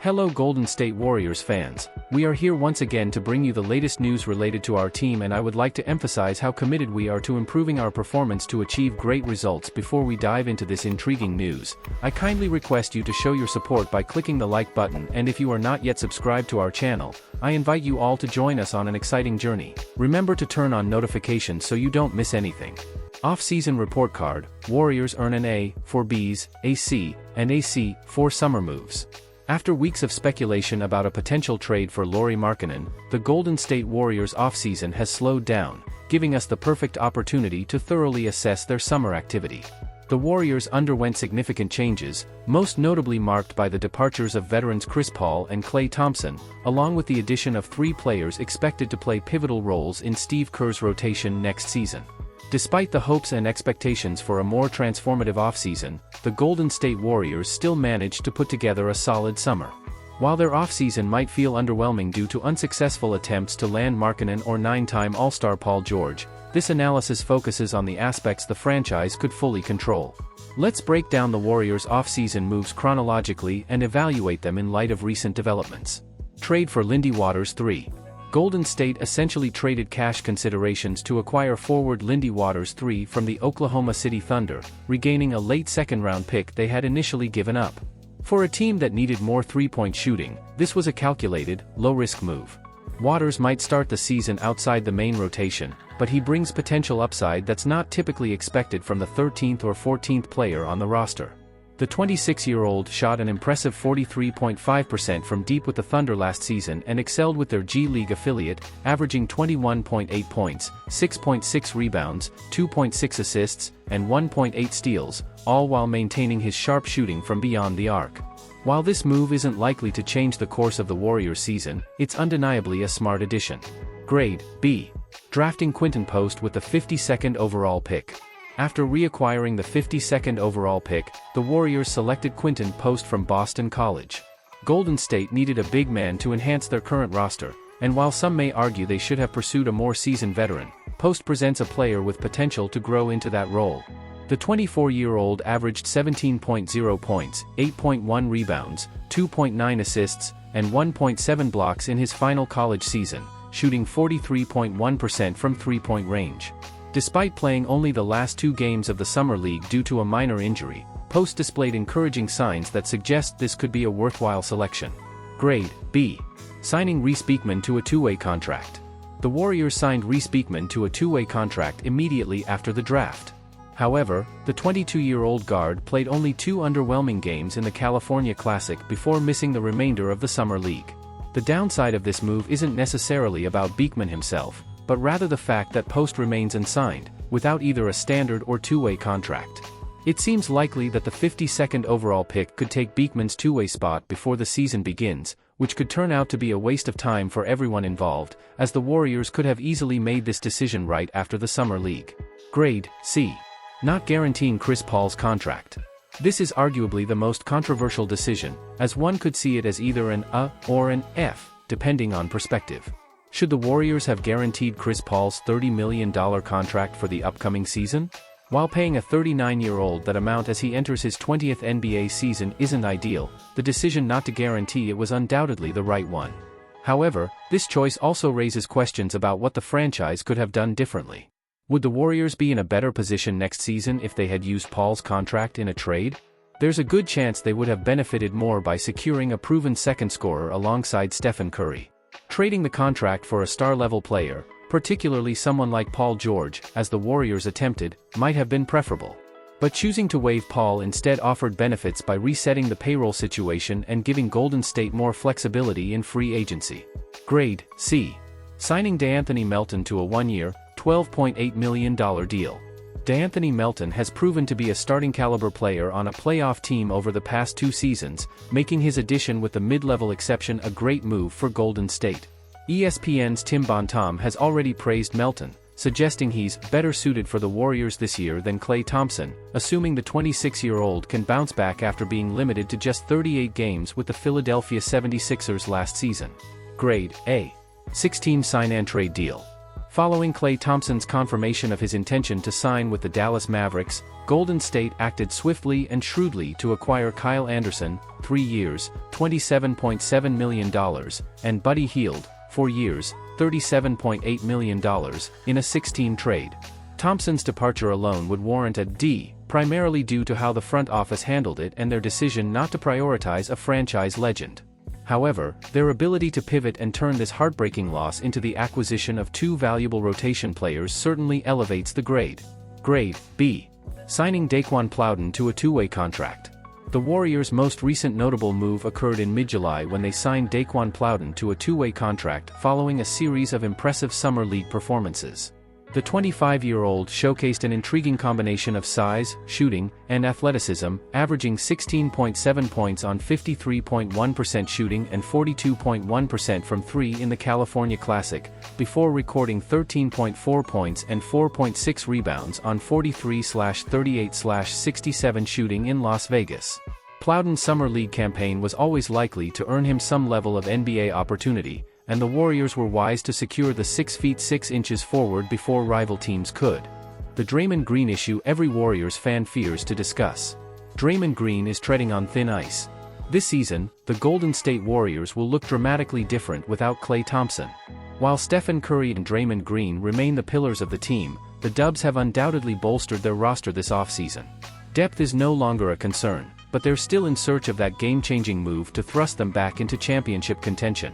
Hello Golden State Warriors fans, we are here once again to bring you the latest news related to our team, and I would like to emphasize how committed we are to improving our performance to achieve great results. Before we dive into this intriguing news, I kindly request you to show your support by clicking the like button, and if you are not yet subscribed to our channel, I invite you all to join us on an exciting journey. Remember to turn on notifications so you don't miss anything. Off-season report card: Warriors earn an A, 4 Bs, a C, and a C, 4 summer moves. After weeks of speculation about a potential trade for Lauri Markkanen, the Golden State Warriors offseason has slowed down, giving us the perfect opportunity to thoroughly assess their summer activity. The Warriors underwent significant changes, most notably marked by the departures of veterans Chris Paul and Klay Thompson, along with the addition of 3 players expected to play pivotal roles in Steve Kerr's rotation next season. Despite the hopes and expectations for a more transformative offseason, the Golden State Warriors still managed to put together a solid summer. While their offseason might feel underwhelming due to unsuccessful attempts to land Markkanen or 9-time All-Star Paul George, this analysis focuses on the aspects the franchise could fully control. Let's break down the Warriors' offseason moves chronologically and evaluate them in light of recent developments. Trade for Lindy Waters 3. Golden State essentially traded cash considerations to acquire forward Lindy Waters 3 from the Oklahoma City Thunder, regaining a late second-round pick they had initially given up. For a team that needed more three-point shooting, this was a calculated, low-risk move. Waters might start the season outside the main rotation, but he brings potential upside that's not typically expected from the 13th or 14th player on the roster. The 26-year-old shot an impressive 43.5% from deep with the Thunder last season and excelled with their G League affiliate, averaging 21.8 points, 6.6 rebounds, 2.6 assists, and 1.8 steals, all while maintaining his sharp shooting from beyond the arc. While this move isn't likely to change the course of the Warriors' season, it's undeniably a smart addition. Grade B. Drafting Quinton Post with the 52nd overall pick. After reacquiring the 52nd overall pick, the Warriors selected Quinton Post from Boston College. Golden State needed a big man to enhance their current roster, and while some may argue they should have pursued a more seasoned veteran, Post presents a player with potential to grow into that role. The 24-year-old averaged 17.0 points, 8.1 rebounds, 2.9 assists, and 1.7 blocks in his final college season, shooting 43.1% from three-point range. Despite playing only the last 2 games of the Summer League due to a minor injury, Post displayed encouraging signs that suggest this could be a worthwhile selection. Grade B. Signing Reece Beekman to a 2-way contract. The Warriors signed Reece Beekman to a 2-way contract immediately after the draft. However, the 22-year-old guard played only 2 underwhelming games in the California Classic before missing the remainder of the Summer League. The downside of this move isn't necessarily about Beekman himself, but rather the fact that Post remains unsigned, without either a standard or 2-way contract. It seems likely that the 52nd overall pick could take Beekman's 2-way spot before the season begins, which could turn out to be a waste of time for everyone involved, as the Warriors could have easily made this decision right after the Summer League. Grade C. Not guaranteeing Chris Paul's contract. This is arguably the most controversial decision, as one could see it as either an A or an F, depending on perspective. Should the Warriors have guaranteed Chris Paul's $30 million contract for the upcoming season? While paying a 39-year-old that amount as he enters his 20th NBA season isn't ideal, the decision not to guarantee it was undoubtedly the right one. However, this choice also raises questions about what the franchise could have done differently. Would the Warriors be in a better position next season if they had used Paul's contract in a trade? There's a good chance they would have benefited more by securing a proven second scorer alongside Stephen Curry. Trading the contract for a star-level player, particularly someone like Paul George, as the Warriors attempted, might have been preferable. But choosing to waive Paul instead offered benefits by resetting the payroll situation and giving Golden State more flexibility in free agency. Grade C. Signing DeAnthony Melton to a 1-year, $12.8 million deal. DeAnthony Melton has proven to be a starting-caliber player on a playoff team over the past 2 seasons, making his addition with the mid-level exception a great move for Golden State. ESPN's Tim Bontemps has already praised Melton, suggesting he's better suited for the Warriors this year than Klay Thompson, assuming the 26-year-old can bounce back after being limited to just 38 games with the Philadelphia 76ers last season. Grade A. 6-team sign-and-trade deal. Following Klay Thompson's confirmation of his intention to sign with the Dallas Mavericks, Golden State acted swiftly and shrewdly to acquire Kyle Anderson, 3 years, $27.7 million, and Buddy Hield, 4 years, $37.8 million, in a 6-team trade. Thompson's departure alone would warrant a D, primarily due to how the front office handled it and their decision not to prioritize a franchise legend. However, their ability to pivot and turn this heartbreaking loss into the acquisition of 2 valuable rotation players certainly elevates the grade. Grade B. Signing Daquan Plowden to a 2-way contract. The Warriors' most recent notable move occurred in mid-July when they signed Daquan Plowden to a 2-way contract following a series of impressive summer league performances. The 25-year-old showcased an intriguing combination of size, shooting, and athleticism, averaging 16.7 points on 53.1% shooting and 42.1% from 3 in the California Classic, before recording 13.4 points and 4.6 rebounds on 43/38/67 shooting in Las Vegas. Plowden's summer league campaign was always likely to earn him some level of NBA opportunity, and the Warriors were wise to secure the 6 feet 6 inches forward before rival teams could. The Draymond Green issue every Warriors fan fears to discuss. Draymond Green is treading on thin ice. This season, the Golden State Warriors will look dramatically different without Klay Thompson. While Stephen Curry and Draymond Green remain the pillars of the team, the Dubs have undoubtedly bolstered their roster this offseason. Depth is no longer a concern, but they're still in search of that game-changing move to thrust them back into championship contention.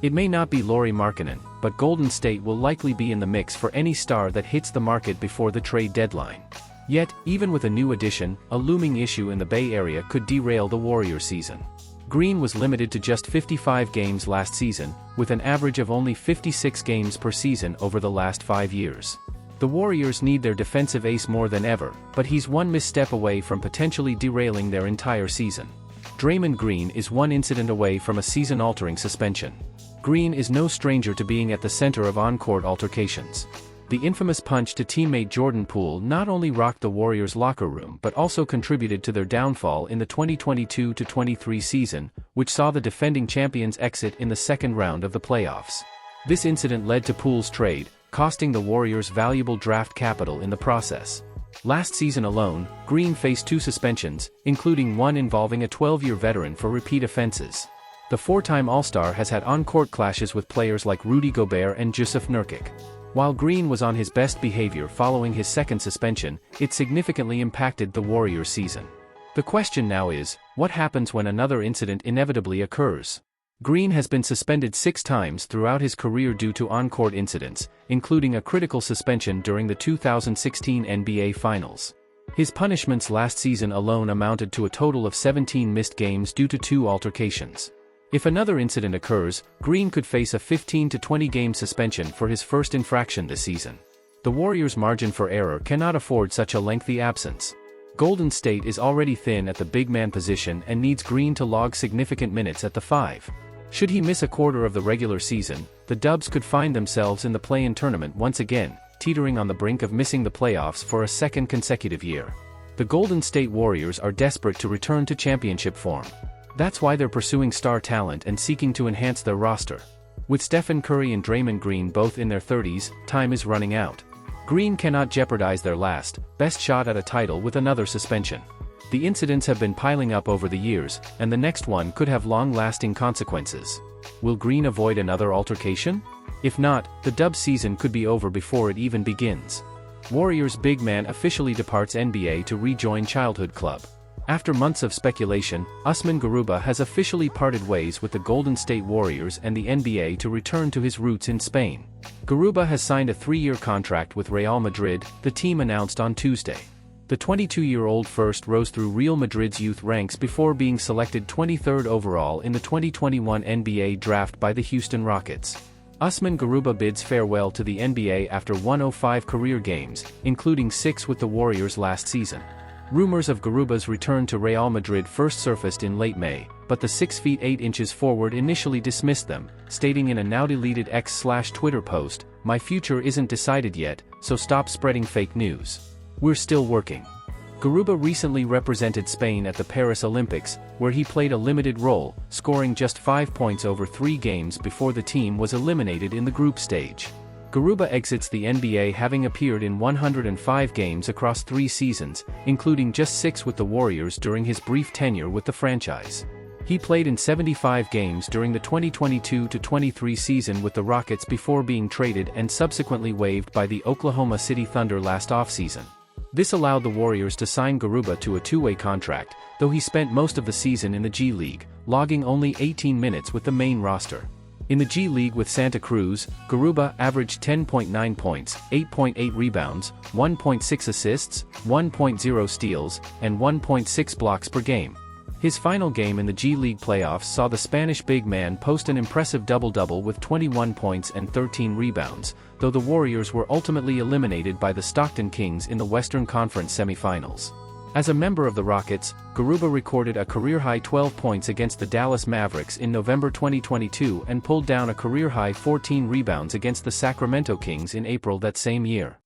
It may not be Lauri Markkanen, but Golden State will likely be in the mix for any star that hits the market before the trade deadline. Yet, even with a new addition, a looming issue in the Bay Area could derail the Warriors season. Green was limited to just 55 games last season, with an average of only 56 games per season over the last 5 years. The Warriors need their defensive ace more than ever, but he's one misstep away from potentially derailing their entire season. Draymond Green is one incident away from a season-altering suspension. Green is no stranger to being at the center of on-court altercations. The infamous punch to teammate Jordan Poole not only rocked the Warriors' locker room but also contributed to their downfall in the 2022-23 season, which saw the defending champions exit in the second round of the playoffs. This incident led to Poole's trade, costing the Warriors valuable draft capital in the process. Last season alone, Green faced 2 suspensions, including one involving a 12-year veteran for repeat offenses. The 4-time All-Star has had on-court clashes with players like Rudy Gobert and Jusuf Nurkic. While Green was on his best behavior following his second suspension, it significantly impacted the Warriors' season. The question now is, what happens when another incident inevitably occurs? Green has been suspended 6 times throughout his career due to on-court incidents, including a critical suspension during the 2016 NBA Finals. His punishments last season alone amounted to a total of 17 missed games due to 2 altercations. If another incident occurs, Green could face a 15 to 20 game suspension for his first infraction this season. The Warriors' margin for error cannot afford such a lengthy absence. Golden State is already thin at the big man position and needs Green to log significant minutes at the 5. Should he miss a quarter of the regular season, the Dubs could find themselves in the play-in tournament once again, teetering on the brink of missing the playoffs for a second consecutive year. The Golden State Warriors are desperate to return to championship form. That's why they're pursuing star talent and seeking to enhance their roster. With Stephen Curry and Draymond Green both in their 30s, time is running out. Green cannot jeopardize their best shot at a title with another suspension. The incidents have been piling up over the years, and the next one could have long-lasting consequences. Will Green avoid another altercation? If not, the Dubs season could be over before it even begins. Warriors big man officially departs NBA to rejoin childhood club. After months of speculation, Usman Garuba has officially parted ways with the Golden State Warriors and the NBA to return to his roots in Spain. Garuba has signed a 3-year contract with Real Madrid, the team announced on Tuesday. The 22-year-old first rose through Real Madrid's youth ranks before being selected 23rd overall in the 2021 NBA draft by the Houston Rockets. Usman Garuba bids farewell to the NBA after 105 career games, including 6 with the Warriors last season. Rumors of Garuba's return to Real Madrid first surfaced in late May, but the 6 feet 8 inches forward initially dismissed them, stating in a now-deleted X/Twitter post, "My future isn't decided yet, so stop spreading fake news. We're still working." Garuba recently represented Spain at the Paris Olympics, where he played a limited role, scoring just 5 points over 3 games before the team was eliminated in the group stage. Garuba exits the NBA having appeared in 105 games across 3 seasons, including just 6 with the Warriors during his brief tenure with the franchise. He played in 75 games during the 2022-23 season with the Rockets before being traded and subsequently waived by the Oklahoma City Thunder last offseason. This allowed the Warriors to sign Garuba to a 2-way contract, though he spent most of the season in the G League, logging only 18 minutes with the main roster. In the G League with Santa Cruz, Garuba averaged 10.9 points, 8.8 rebounds, 1.6 assists, 1.0 steals, and 1.6 blocks per game. His final game in the G League playoffs saw the Spanish big man post an impressive double-double with 21 points and 13 rebounds, though the Warriors were ultimately eliminated by the Stockton Kings in the Western Conference semifinals. As a member of the Rockets, Garuba recorded a career-high 12 points against the Dallas Mavericks in November 2022 and pulled down a career-high 14 rebounds against the Sacramento Kings in April that same year.